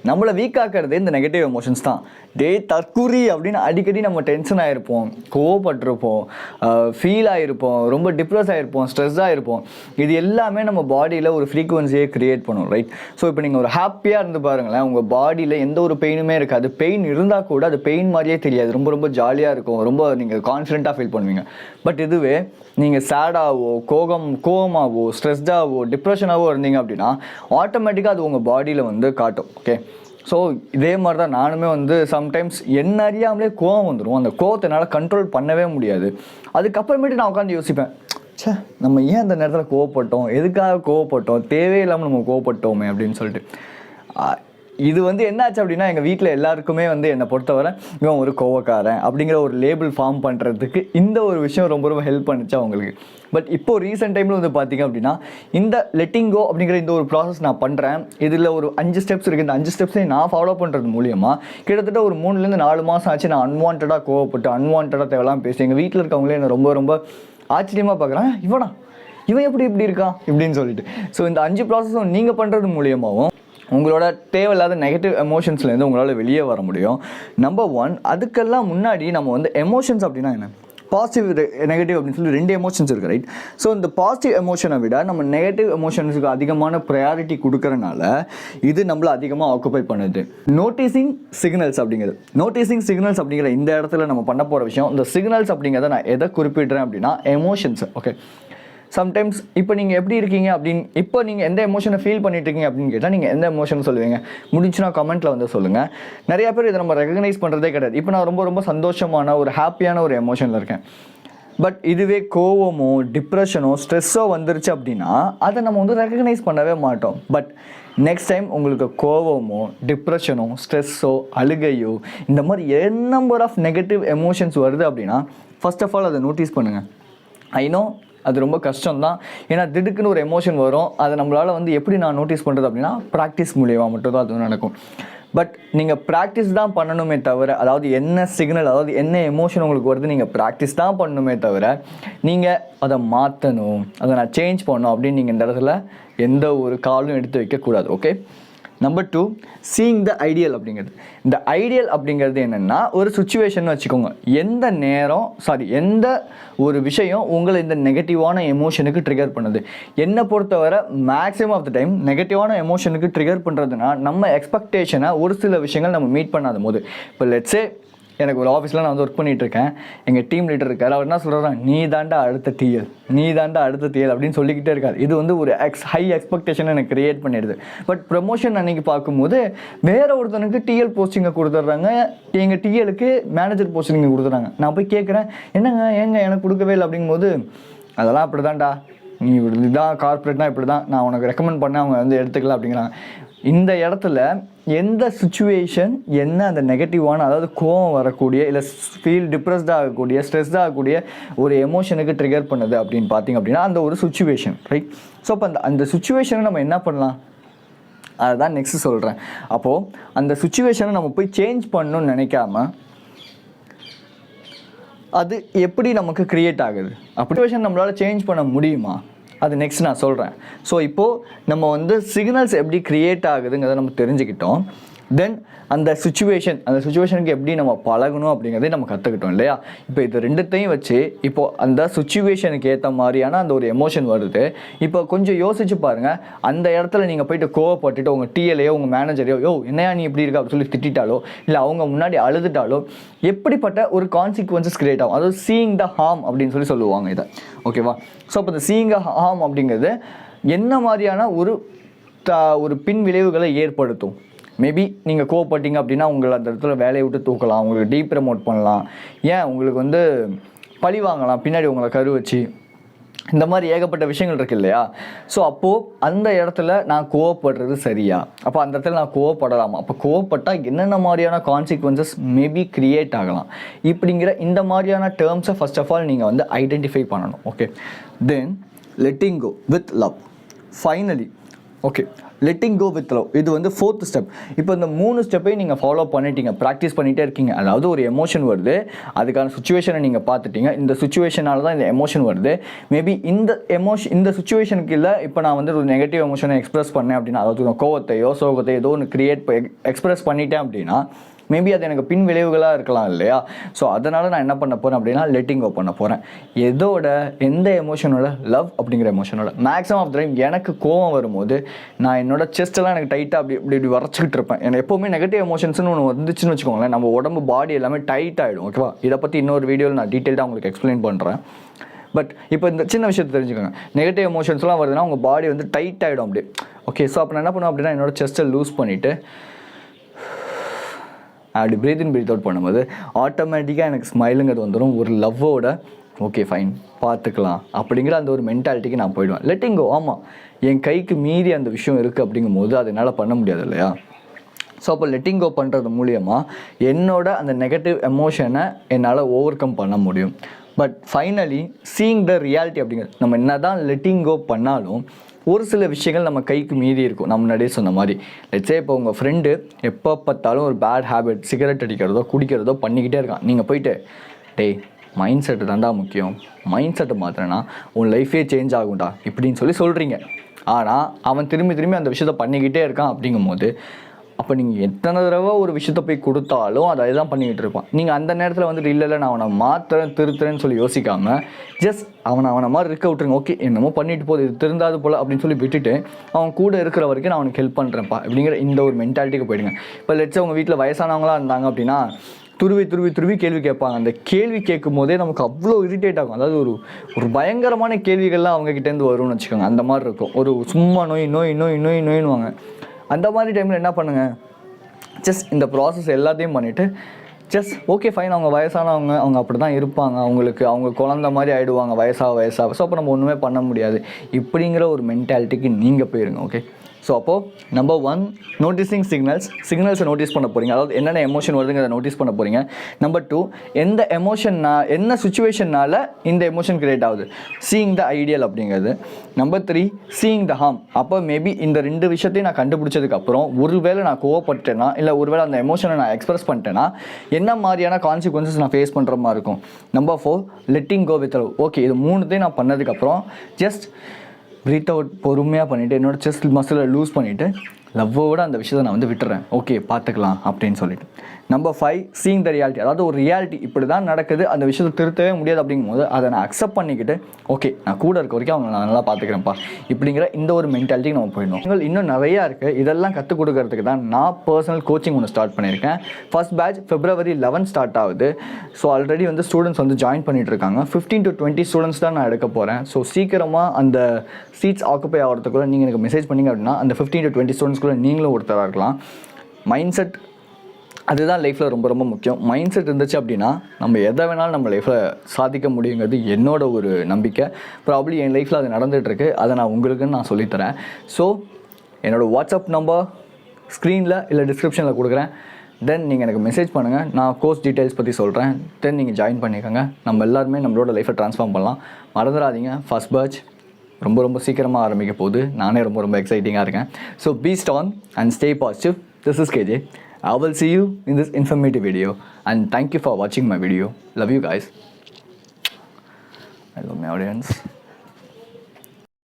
நம்மளை வீக் ஆக்கிறதே இந்த negative emotions தான். தற்குறி அப்படின்னு அடிக்கடி நம்ம டென்ஷன் ஆகிருப்போம், கோவப்பட்டிருப்போம், ஃபீல் ஆகிருப்போம், ரொம்ப டிப்ரெஸ் ஆகிருப்போம், ஸ்ட்ரெஸ் ஆகிருப்போம். இது எல்லாமே நம்ம பாடியில் ஒரு ஃப்ரீக்குவன்சியை க்ரியேட் பண்ணும், ரைட்? ஸோ இப்போ நீங்கள் ஒரு ஹாப்பியாக இருந்து பாருங்களேன், உங்கள் பாடியில் எந்த ஒரு பெயினுமே இருக்காது. பெயின் இருந்தால் கூட அது பெயின் மாதிரியே தெரியாது, ரொம்ப ரொம்ப ஜாலியாக இருக்கும், ரொம்ப நீங்கள் கான்ஃபிடென்ட்டாக ஃபீல் பண்ணுவீங்க. பட் இதுவே நீங்கள் சேடாகவோ கோவமாகவோ ஸ்ட்ரெஸ்டாகவோ டிப்ரெஷனாகவோ இருந்தீங்க அப்படின்னா ஆட்டோமேட்டிக்காக அது உங்கள் பாடியில் வந்து காட்டும். ஓகே, ஸோ இதே மாதிரி தான் நானுமே வந்து சம்டைம்ஸ் என்ன அறியாமலே கோவம் வந்துடும். அந்த கோவத்தை என்னால் கண்ட்ரோல் பண்ணவே முடியாது. அதுக்கப்புறமேட்டு நான் உட்காந்து யோசிப்பேன், சே நம்ம ஏன் அந்த நேரத்தில் கோவப்பட்டோம், எதுக்காக கோவப்பட்டோம், தேவையில்லாமல் நம்ம கோவப்பட்டோமே அப்படின்னு சொல்லிட்டு. இது வந்து என்னாச்சு அப்படின்னா, எங்கள் வீட்டில் எல்லாருக்குமே வந்து என்னை பொறுத்தவரை இவன் ஒரு கோவக்காரன் அப்படிங்கிற ஒரு லேபிள் ஃபார்ம் பண்ணுறதுக்கு இந்த ஒரு விஷயம் ரொம்ப ரொம்ப ஹெல்ப் பண்ணிச்சு அவங்களுக்கு. பட் இப்போது ரீசெண்ட் டைமில் வந்து பார்த்திங்க அப்படின்னா, இந்த லெட்டிங் கோ அப்படிங்கிற இந்த ஒரு ப்ராசஸ் நான் பண்ணுறேன். இதில் ஒரு 5 ஸ்டெப்ஸ் இருக்குது. இந்த 5 ஸ்டெப்ஸையும் நான் ஃபாலோ பண்ணுறது மூலியமாக கிட்டத்தட்ட ஒரு 3-4 மாதம் ஆச்சு. நான் அன்வான்டாக கோவப்பட்டு அன்வான்டாக தேவையெல்லாம் பேசி எங்கள் வீட்டில் இருக்கவங்களே என்னை ரொம்ப ரொம்ப ஆச்சரியமாக பார்க்குறேன், இவன் எப்படி இப்படி இருக்கான் இப்படின்னு சொல்லிட்டு. ஸோ இந்த 5 ப்ராசஸும் நீங்கள் பண்ணுறது மூலியமாகவும் உங்களோட தேவையில்லாத நெகட்டிவ் எமோஷன்ஸ்லேருந்து உங்களால் வெளியே வர முடியும். நம்பர் 1, அதுக்கெல்லாம் முன்னாடி நம்ம வந்து எமோஷன்ஸ் அப்படின்னா என்ன, பாசிட்டிவ் நெகட்டிவ் அப்படின்னு சொல்லி 2 எமோஷன்ஸ் இருக்குது, ரைட்? ஸோ இந்த பாசிட்டிவ் எமோஷனை விட நம்ம நெகட்டிவ் எமோஷன்ஸுக்கு அதிகமான ப்ரையாரிட்டி கொடுக்கறனால இது நம்மளை அதிகமாக ஆக்குப்பை பண்ணுது. நோட்டீசிங் சிக்னல்ஸ் அப்படிங்கிற இந்த இடத்துல நம்ம பண்ண போகிற விஷயம், இந்த சிக்னல்ஸ் அப்படிங்கிறத நான் எதை குறிப்பிடுறேன் அப்படின்னா எமோஷன்ஸ். ஓகே, சம்டைம்ஸ் இப்போ நீங்கள் எப்படி இருக்கீங்க அப்படின்னு, இப்போ நீங்கள் எந்த எமோஷனை ஃபீல் பண்ணிட்டு இருக்கீங்க அப்படின்னு கேட்டால் நீங்கள் எந்த எமோஷன் சொல்லுவீங்க? முடிஞ்சுன்னா கமெண்ட்டில் வந்து சொல்லுங்கள். நிறையா பேர் இதை நம்ம ரெகக்னைஸ் பண்ணுறதே கிடையாது. இப்போ நான் ரொம்ப ரொம்ப சந்தோஷமான ஒரு ஹாப்பியான ஒரு எமோஷனில் இருக்கேன். பட் இதுவே கோவமோ டிப்ரெஷனோ ஸ்ட்ரெஸ்ஸோ வந்துருச்சு அப்படின்னா அதை நம்ம வந்து ரெகக்னைஸ் பண்ணவே மாட்டோம். பட் நெக்ஸ்ட் டைம் உங்களுக்கு கோவமோ டிப்ரெஷனோ ஸ்ட்ரெஸ்ஸோ அழுகையோ இந்த மாதிரி நம்பர் ஆஃப் நெகட்டிவ் எமோஷன்ஸ் வருது அப்படின்னா ஃபர்ஸ்ட் ஆஃப் ஆல் அதை நோட்டீஸ் பண்ணுங்கள். ஐ நோ அது ரொம்ப கஷ்டம்தான், ஏன்னா திடுக்குன்னு ஒரு எமோஷன் வரும். அதை நம்மளால் வந்து எப்படி நான் நோட்டீஸ் பண்ணுறது அப்படின்னா ப்ராக்டிஸ் மூலியமாக மட்டும்தான் அது நடக்கும். பட் நீங்கள் ப்ராக்டிஸ் தான் பண்ணணுமே தவிர, அதாவது என்ன சிக்னல், அதாவது என்ன எமோஷன் உங்களுக்கு வருது நீங்கள் ப்ராக்டிஸ் தான் பண்ணணுமே தவிர நீங்கள் அதை மாற்றணும், அதை நான் சேஞ்ச் பண்ணணும் அப்படின்னு நீங்கள் இந்த இடத்துல எந்த ஒரு காலும் எடுத்து வைக்கக்கூடாது. Okay, number 2, seeing the ideal அப்படிங்கிறது. இந்த ஐடியல் அப்படிங்கிறது என்னென்னா ஒரு சுச்சுவேஷன் வச்சுக்கோங்க. எந்த ஒரு விஷயம் உங்களை இந்த நெகட்டிவான எமோஷனுக்கு ட்ரிகர் பண்ணுது. என்னை பொறுத்தவரை மேக்ஸிமம் ஆஃப் த டைம் நெகட்டிவான எமோஷனுக்கு ட்ரிகர் பண்ணுறதுனா நம்ம எக்ஸ்பெக்டேஷனை ஒரு சில விஷயங்கள் நம்ம மீட் பண்ணாத போது. இப்போ லெட்ஸே எனக்கு ஒரு ஆஃபீஸில் நான் வந்து ஒர்க் பண்ணிகிட்ருக்கேன், எங்கள் டீம் லீடர் இருக்கார், அவர் என்ன சொல்கிறாங்க, நீ தாண்டா அடுத்த டிஎல் அப்படின்னு சொல்லிக்கிட்டே இருக்கார். இது வந்து ஒரு ஹை எக்ஸ்பெக்டேஷனை எனக்கு க்ரியேட் பண்ணிடுது. பட் ப்ரமோஷன் அன்றைக்கி பார்க்கும்போது வேறு ஒருத்தனுக்கு டிஎல் போஸ்டிங்கை கொடுத்துட்றாங்க, எங்கள் டிஎலுக்கு மேனேஜர் போஸ்டிங்கை கொடுத்துட்றாங்க. நான் போய் கேட்குறேன், ஏங்க எனக்கு கொடுக்கவே இல்லை அப்படிங்கும்போது, அதெல்லாம் அப்படி தான்டா, நீ இதுதான் கார்ப்பரேட்னா இப்படி தான், நான் உனக்கு ரெக்கமெண்ட் பண்ண அவங்க வந்து எடுத்துக்கலாம் அப்படிங்கிறாங்க. இந்த இடத்துல எந்த சுச்சுவேஷன் என்ன அந்த நெகட்டிவான, அதாவது கோவம் வரக்கூடிய இல்லை ஃபீல் டிப்ரெஸ்டாக ஆகக்கூடிய ஸ்ட்ரெஸ்டாக ஆகக்கூடிய ஒரு எமோஷனுக்கு ட்ரிகர் பண்ணுது அப்படின்னு பார்த்தீங்க அப்படின்னா அந்த ஒரு சுச்சுவேஷன், ரைட்? ஸோ அப்போ அந்த சுச்சுவேஷனை நம்ம என்ன பண்ணலாம், அதை தான் நெக்ஸ்ட் சொல்கிறேன். அப்போது அந்த சுச்சுவேஷனை நம்ம போய் சேஞ்ச் பண்ணணும்னு நினைக்காம அது எப்படி நமக்கு க்ரியேட் ஆகுது, அப்படி நம்மளால் சேஞ்ச் பண்ண முடியுமா, அது நெக்ஸ்ட் நான் சொல்கிறேன். ஸோ இப்போது நம்ம வந்து சிக்னல்ஸ் எப்படி க்ரியேட் ஆகுதுங்கிறத நம்ம தெரிஞ்சுக்கிட்டோம். தென் அந்த சுச்சுவேஷனுக்கு எப்படி நம்ம பழகணும் அப்படிங்கிறதையும் நம்ம கற்றுக்கிட்டோம் இல்லையா? இப்போ இது ரெண்டுத்தையும் வச்சு இப்போது அந்த சுச்சுவேஷனுக்கு ஏற்ற மாதிரியான அந்த ஒரு எமோஷன் வருது. இப்போ கொஞ்சம் யோசிச்சு பாருங்கள், அந்த இடத்துல நீங்கள் போயிட்டு கோவப்பட்டுட்டு உங்கள் டிஎல்லையோ உங்கள் மேனேஜரையோ என்னையா நீ இப்படி இருக்கா அப்படின்னு சொல்லி திட்டாலோ இல்லை அவங்க முன்னாடி அழுதுட்டாலோ எப்படிப்பட்ட ஒரு கான்சிக்வன்சஸ் கிரியேட் ஆகும். அதாவது சீயிங் த ஹார்ம் அப்படின்னு சொல்லி சொல்லுவாங்க இதை, ஓகேவா? ஸோ இப்போ இந்த சீயிங் த ஹார்ம் அப்படிங்கிறது என்ன மாதிரியான ஒரு பின் விளைவுகளை ஏற்படுத்தும். மேபி நீங்கள் கோவப்பட்டீங்க அப்படின்னா உங்களை அந்த இடத்துல வேலையை விட்டு தூக்கலாம், உங்களுக்கு டீப்ரமோட் பண்ணலாம், ஏன் உங்களுக்கு வந்து பழி வாங்கலாம், பின்னாடி உங்களை கரு வச்சு, இந்த மாதிரி ஏகப்பட்ட விஷயங்கள் இருக்குது இல்லையா? ஸோ அப்போது அந்த இடத்துல நான் கோவப்படுறது சரியா, அப்போ அந்த இடத்துல நான் கோவப்படலாமா, அப்போ கோவப்பட்டால் என்னென்ன மாதிரியான கான்சிக்வன்சஸ் மேபி க்ரியேட் ஆகலாம், இப்படிங்கிற இந்த மாதிரியான டேர்ம்ஸை ஃபர்ஸ்ட் ஆஃப் ஆல் நீங்கள் வந்து ஐடென்டிஃபை பண்ணணும். Okay, then letting go with love. Finally okay, letting go with love, இது வந்து 4th ஸ்டெப். இப்போ இந்த 3 ஸ்டெப்பையும் நீங்கள் ஃபாலோ பண்ணிட்டீங்க, ப்ராக்டிஸ் பண்ணிகிட்டே இருக்கீங்க. அதாவது ஒரு எமோஷன் வருது, அதுக்கான சுச்சுவேஷனை நீங்கள் பார்த்துட்டீங்க, இந்த சுச்சுவேஷனால தான் இந்த எமோஷன் வருது. மேபி இந்த சுச்சுவேஷனுக்கு இல்லை, இப்போ நான் வந்து ஒரு நெகட்டிவ் எமோஷனை எக்ஸ்பிரஸ் பண்ணேன் அப்படின்னா, அதாவது கோவத்தையோ சோகத்தையோ ஏதோ ஒன்று எக்ஸ்பிரஸ் பண்ணிட்டேன் அப்படின்னா மேபி அது எனக்கு பின் விளைவுகளாக இருக்கலாம் இல்லையா? ஸோ அதனால் நான் என்ன பண்ண போகிறேன் அப்படின்னா லெட்டிங் கோ பண்ண போகிறேன். எந்த எமோஷனோட? லவ் அப்படிங்கிற எமோஷனோட. மேக்ஸிமம் ஆஃப் த டைம் எனக்கு கோவம் வரும்போது நான் என்னோட செஸ்ட்டெல்லாம் எனக்கு டைட்டாக இப்படி வரைச்சிக்கிட்டு இருப்பேன். எனக்கு எப்போவுமே நெகட்டிவ் எமோஷன்ஸ்னு ஒன்று வந்துச்சுன்னு வச்சுக்கோங்களேன், நம்ம உடம்பு பாடி எல்லாமே டைட் ஆகிடும். ஓகேவா? இதை பற்றி இன்னொரு வீடியோவில் நான் டீட்டெயிலாக உங்களுக்கு எக்ஸ்பிளைன் பண்ணுறேன். பட் இப்போ இந்த சின்ன விஷயத்தை தெரிஞ்சுக்கோங்க, நெகட்டிவ் எமோஷன்ஸ்லாம் வருதுன்னா உங்கள் பாடி வந்து டைட் ஆகிடும் அப்படியே. ஓகே, ஸோ அப்போ நான் என்ன பண்ணுவேன் அப்படின்னா என்னோட செஸ்ட்டை லூஸ் பண்ணிவிட்டு அப்படி ப்ரீத் இன் ப்ரீத் அவுட் பண்ணும்போது ஆட்டோமேட்டிக்காக எனக்கு ஸ்மைலுங்கிறது வந்துடும். ஒரு லவ்வோட ஓகே ஃபைன் பார்த்துக்கலாம் அப்படிங்கிற அந்த ஒரு மென்டாலிட்டிக்கு நான் போயிடுவேன். லெட்டிங் கோ, ஆமாம் என் கைக்கு மீறி அந்த விஷயம் இருக்குது அப்படிங்கும்போது அது என்னால் பண்ண முடியாது இல்லையா? ஸோ அப்போ லெட்டிங் கோ பண்ணுறது மூலியமாக என்னோட அந்த நெகட்டிவ் எமோஷனை என்னால் ஓவர் கம் பண்ண முடியும். But finally seeing the reality அப்படிங்கிறது, நம்ம என்ன தான் லெட்டிங் கோ பண்ணாலும் ஒரு சில விஷயங்கள் நம்ம கைக்கு மீறி இருக்கும். நம்ம முன்னாடியே சொன்ன மாதிரி, லெட்ஸே இப்போ உங்கள் ஃப்ரெண்டு எப்போ பார்த்தாலும் ஒரு பேட் ஹேபிட், சிகரெட் அடிக்கிறதோ குடிக்கிறதோ பண்ணிக்கிட்டே இருக்கான். நீங்கள் போயிட்டு டேய் மைண்ட் செட்டு தாண்டா முக்கியம், மைண்ட் செட்டை மாத்திரனா உன் லைஃபே சேஞ்ச் ஆகும்டா இப்படின்னு சொல்கிறீங்க. ஆனால் அவன் திரும்பி அந்த விஷயத்த பண்ணிக்கிட்டே இருக்கான். அப்படிங்கும்போது அப்போ நீங்கள் எத்தனை தடவை ஒரு விஷயத்த போய் கொடுத்தாலும் அதை தான் பண்ணிக்கிட்டு இருப்பான். நீங்கள் அந்த நேரத்தில் வந்துட்டு இல்லை நான் அவனை மாற்றுறேன் திருத்துறேன்னு சொல்லி யோசிக்காமல் ஜஸ்ட் அவனை மாதிரி இருக்க விட்டுருங்க. ஓகே என்னமோ பண்ணிட்டு போகுது, இது திருந்தாது போல் அப்படின்னு சொல்லி விட்டுட்டு அவன் கூட இருக்கிற வரைக்கும் நான் அவனுக்கு ஹெல்ப் பண்ணுறேன்ப்பா அப்படிங்கிற இந்த ஒரு மென்டாலிட்டிக்கு போயிடுங்க. இப்போ லெட்ஸே உங்கள் வீட்டில் வயசானவங்களாக இருந்தாங்க அப்படின்னா துருவி கேள்வி கேட்பாங்க. அந்த கேள்வி கேட்கும் போதே நமக்கு அவ்வளோ இரிட்டேட் ஆகும். அதாவது ஒரு பயங்கரமான கேள்விகள்லாம் அவங்ககிட்டேருந்து வரும்னு வச்சுக்கோங்க. அந்த மாதிரி இருக்கும். ஒரு சும்மா நோயின்னுவாங்க. அந்த மாதிரி டைமில் என்ன பண்ணுங்கள், ஜஸ்ட் இந்த ப்ராசஸ் எல்லாத்தையும் பண்ணிவிட்டு ஜஸ்ட் ஓகே ஃபைன், அவங்க வயசானவங்க, அவங்க அப்படி தான் இருப்பாங்க, அவங்க குழந்த மாதிரி ஆகிடுவாங்க வயசாக. ஸோ அப்போ நம்ம ஒன்றுமே பண்ண முடியாது இப்படிங்கிற ஒரு மென்டாலிட்டிக்கு நீங்கள் போயிருங்க. ஓகே, ஸோ அப்போது நம்பர் 1 நோட்டீஸிங் சிக்னல்ஸை நோட்டீஸ் பண்ண போகிறீங்க. அதாவது என்னென்ன எமோஷன் வருதுங்கிறத நோட்டீஸ் பண்ண போகிறீங்க. நம்பர் 2 என்ன சுச்சுவேஷனால் இந்த எமோஷன் கிரியேட் ஆகுது, சீயிங் த ஐடியல் அப்படிங்கிறது. Number 3 seeing the harm. அப்போ மேபி இந்த 2 விஷயத்தையும் நான் கண்டுபிடிச்சதுக்கப்புறம் ஒருவேளை நான் கோவப்பட்டேன்னா இல்லை ஒருவேளை அந்த எமோஷனை நான் எக்ஸ்பிரஸ் பண்ணிட்டேன்னா என்ன மாதிரியான கான்சிக்வன்சஸ் நான் ஃபேஸ் பண்ணுற மாதிரி இருக்கும். Number 4 letting go with love. Okay, இது 3த்தையும் நான் பண்ணதுக்கப்புறம் ஜஸ்ட் ப்ரீத் அவுட் பொறுமையாக பண்ணிவிட்டு என்னோடய செஸ்ட் மசிலை லூஸ் பண்ணிவிட்டு லவ்வோட அந்த விஷயத்தை நான் வந்து விட்டுறேன். ஓகே பார்த்துக்கலாம் அப்படின்னு சொல்லிட்டு. Number 5 seeing the reality. அதாவது ஒரு ரியாலிட்டி இப்படி தான் நடக்குது, அந்த விஷயத்தை திருத்தவே முடியாது அப்படிங்கும்போது அதை நான் அக்செப்ட் பண்ணிக்கிட்டு ஓகே நான் கூட இருக்க வரைக்கும் அவங்க நான் நல்லா பார்த்துக்கிறேன்ப்பா இப்படிங்கிற இந்த ஒரு மென்டாலிட்டிக்கு நம்ம போயிடணும். இன்னும் நிறையா இருக்குது. இதெல்லாம் கற்றுக் கொடுக்கறதுக்கு தான் நான் பர்சனல் கோச்சிங் ஒன்று ஸ்டார்ட் பண்ணியிருக்கேன். ஃபர்ஸ்ட் பேட்ச் February 11 ஸ்டார்ட் ஆகுது. ஸோ ஆல்ரெடி வந்து ஸ்டூடெண்ட்ஸ் வந்து ஜாயின் பண்ணிட்டு இருக்காங்க. 15 to 20 ஸ்டூடெண்ட்ஸ் தான் நான் எடுக்க போகிறேன். ஸோ சீக்கிரமாக அந்த சீட்ஸ் ஆக்குப்பை ஆகிறதுக்குள்ள நீங்கள் எனக்கு மெசேஜ் பண்ணிங்க அப்படின்னா அந்த 15 to 20 ஸ்டூடெண்ட்ஸ்குள்ளே நீங்களும் ஒருத்தராக இருக்கலாம். மைண்ட் செட் அதுதான் லைஃப்பில் ரொம்ப ரொம்ப முக்கியம். மைண்ட் செட் இருந்துச்சு அப்படின்னா நம்ம எதை வேணாலும் நம்ம லைஃப்பில் சாதிக்க முடியுங்கிறது என்னோட ஒரு நம்பிக்கை. ப்ராப்ளி என் லைஃப்பில் அது நடந்துகிட்ருக்கு. அதை நான் உங்களுக்குன்னு நான் சொல்லித்தரேன். ஸோ என்னோடய வாட்ஸ்அப் நம்பர் ஸ்க்ரீனில் இல்லை டிஸ்கிரிப்ஷனில் கொடுக்குறேன். தென் நீங்கள் எனக்கு மெசேஜ் பண்ணுங்கள், நான் கோர்ஸ் டீட்டெயில்ஸ் பற்றி சொல்கிறேன். தென் நீங்கள் ஜாயின் பண்ணிக்கோங்க. நம்ம எல்லாருமே நம்மளோட லைஃப்பை ட்ரான்ஸ்ஃபார்ம் பண்ணலாம். மறந்துடாதீங்க, ஃபர்ஸ்ட் பேட்ச் ரொம்ப சீக்கிரமாக ஆரம்பிக்க போகுது. நானே ரொம்ப எக்ஸைட்டிங்காக இருக்கேன். So be strong and stay positive. This is KJ. I will see you in this informative video and thank you for watching my video. Love you guys. I love my audience.